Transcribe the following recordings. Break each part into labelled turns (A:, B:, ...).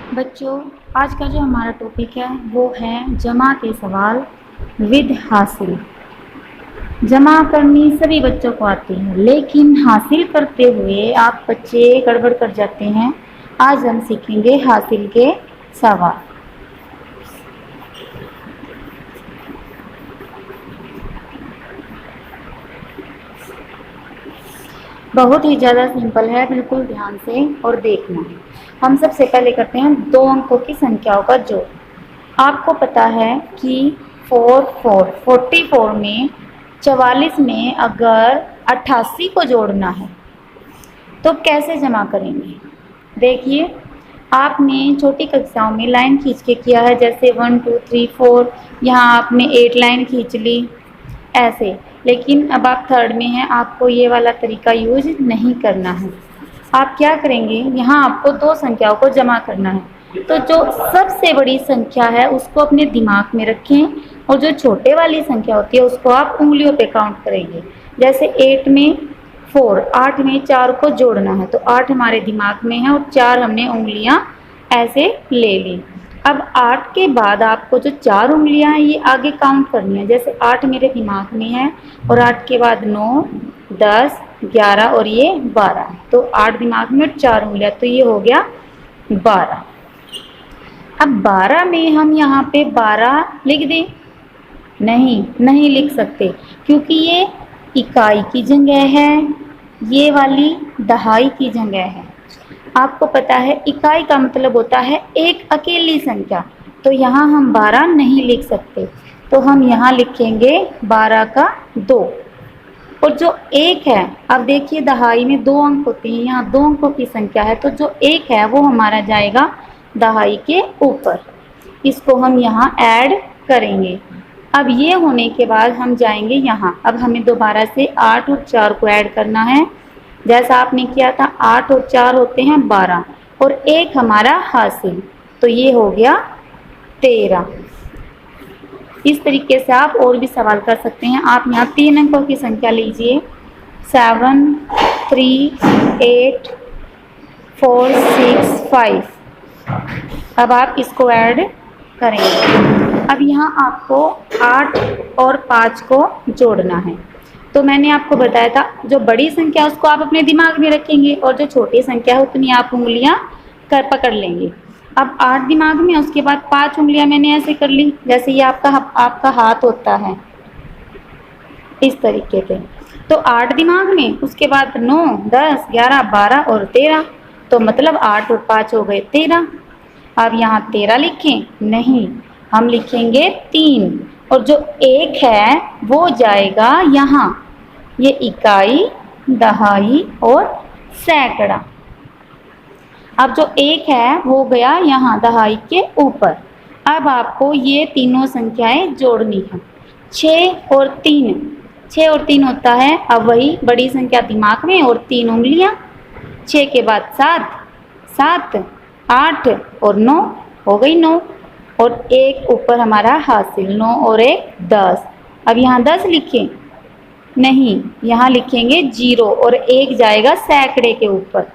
A: बच्चों, आज का जो हमारा टॉपिक है वो है जमा के सवाल विद हासिल। जमा करनी सभी बच्चों को आती है, लेकिन हासिल करते हुए आप बच्चे गड़बड़ कर जाते हैं। आज हम सीखेंगे हासिल के सवाल। बहुत ही ज़्यादा सिंपल है, बिल्कुल ध्यान से और देखना। हम सबसे पहले करते हैं 2 अंकों की संख्याओं का जोड़। आपको पता है कि 44 में 44 में अगर 88 को जोड़ना है तो कैसे जमा करेंगे। देखिए, आपने छोटी कक्षाओं में लाइन खींच के किया है, जैसे 1 2 3 4, यहाँ आपने 8 लाइन खींच ली ऐसे। लेकिन अब आप थर्ड में हैं, आपको ये वाला तरीका यूज नहीं करना है। आप क्या करेंगे, यहाँ आपको 2 संख्याओं को जमा करना है। तो जो सबसे बड़ी संख्या है उसको अपने दिमाग में रखें, और जो छोटे वाली संख्या होती है उसको आप उंगलियों पे काउंट करेंगे। जैसे 8 में 4, 8 में 4 को जोड़ना है, तो 8 हमारे दिमाग में है और 4 हमने उंगलियां ऐसे ले ली। अब 8 के बाद आपको जो 4 उंगलियां हैं ये आगे काउंट करनी है। जैसे 8 मेरे दिमाग में है और 8 के बाद 9, 10, 11 और ये 12। तो 8 दिमाग में और 4 उंगलियां, तो ये हो गया 12। अब 12 में हम यहाँ पे 12 लिख दें? नहीं लिख सकते, क्योंकि ये इकाई की जगह है, ये वाली दहाई की जगह है। आपको पता है इकाई का मतलब होता है एक अकेली संख्या, तो यहाँ हम 12 नहीं लिख सकते। तो हम यहाँ लिखेंगे 12 का 2। और जो 1 है, अब देखिए दहाई में 2 अंक होते हैं, यहाँ 2 अंकों की संख्या है, तो जो 1 है वो हमारा जाएगा दहाई के ऊपर। इसको हम यहाँ ऐड करेंगे। अब ये होने के बाद हम जाएंगे यहाँ। अब हमें दोबारा से 8 और 4 को ऐड करना है, जैसा आपने किया था। 8 और 4 होते हैं 12, और 1 हमारा हासिल, तो ये हो गया 13। इस तरीके से आप और भी सवाल कर सकते हैं। आप यहाँ 3 अंकों की संख्या लीजिए, 7 3 8 4 6 5। अब आप इसको ऐड करेंगे। अब यहाँ आपको 8 और 5 को जोड़ना है। तो मैंने आपको बताया था, जो बड़ी संख्या उसको आप अपने दिमाग में रखेंगे, और जो छोटी संख्या है उतनी आप उंगलियां पकड़ लेंगे। अब 8 दिमाग में, उसके बाद 5 उंगलियां मैंने ऐसे कर ली, जैसे ये आपका हाथ होता है इस तरीके से। तो 8 दिमाग में, उसके बाद 9 10 11 12 और 13, तो मतलब 8 और 5 हो गए 13। अब यहाँ 13 लिखें? नहीं, हम लिखेंगे 3, और जो 1 है वो जाएगा यहाँ, ये इकाई, दहाई और सैकड़ा। अब जो 1 है वो गया यहाँ दहाई के ऊपर। अब आपको ये तीनों संख्याएं जोड़नी है। 6 और 3 होता है, अब वही बड़ी संख्या दिमाग में और 3 उंगलियां। 6 के बाद 7, 7 8 और 9 हो गई 9, और 1 ऊपर हमारा हासिल, 9 और 1 10। अब यहाँ 10 लिखें? नहीं, यहाँ लिखेंगे 0, और 1 जाएगा सैकड़े के ऊपर।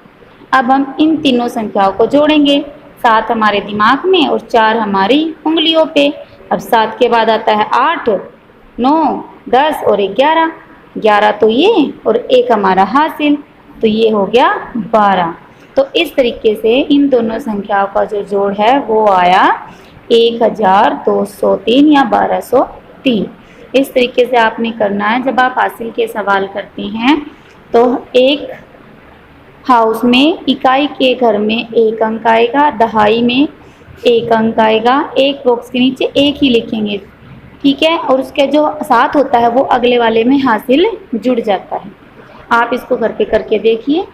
A: अब हम इन तीनों संख्याओं को जोड़ेंगे, 7 हमारे दिमाग में और 4 हमारी उंगलियों पे। अब 7 के बाद आता है 8, 9 10 और 1 11। 11 तो ये, और 1 हमारा हासिल, तो ये हो गया 12। तो इस तरीके से इन दोनों संख्याओं का जो जोड़ है वो आया 1203 या 1203। इस तरीके से आपने करना है। जब आप हासिल के सवाल करते हैं तो एक हाउस में, इकाई के घर में 1 अंक आएगा, दहाई में 1 अंक आएगा। एक बॉक्स के नीचे 1 ही लिखेंगे, ठीक है, और उसके जो साथ होता है वो अगले वाले में हासिल जुड़ जाता है। आप इसको घर पे करके देखिए।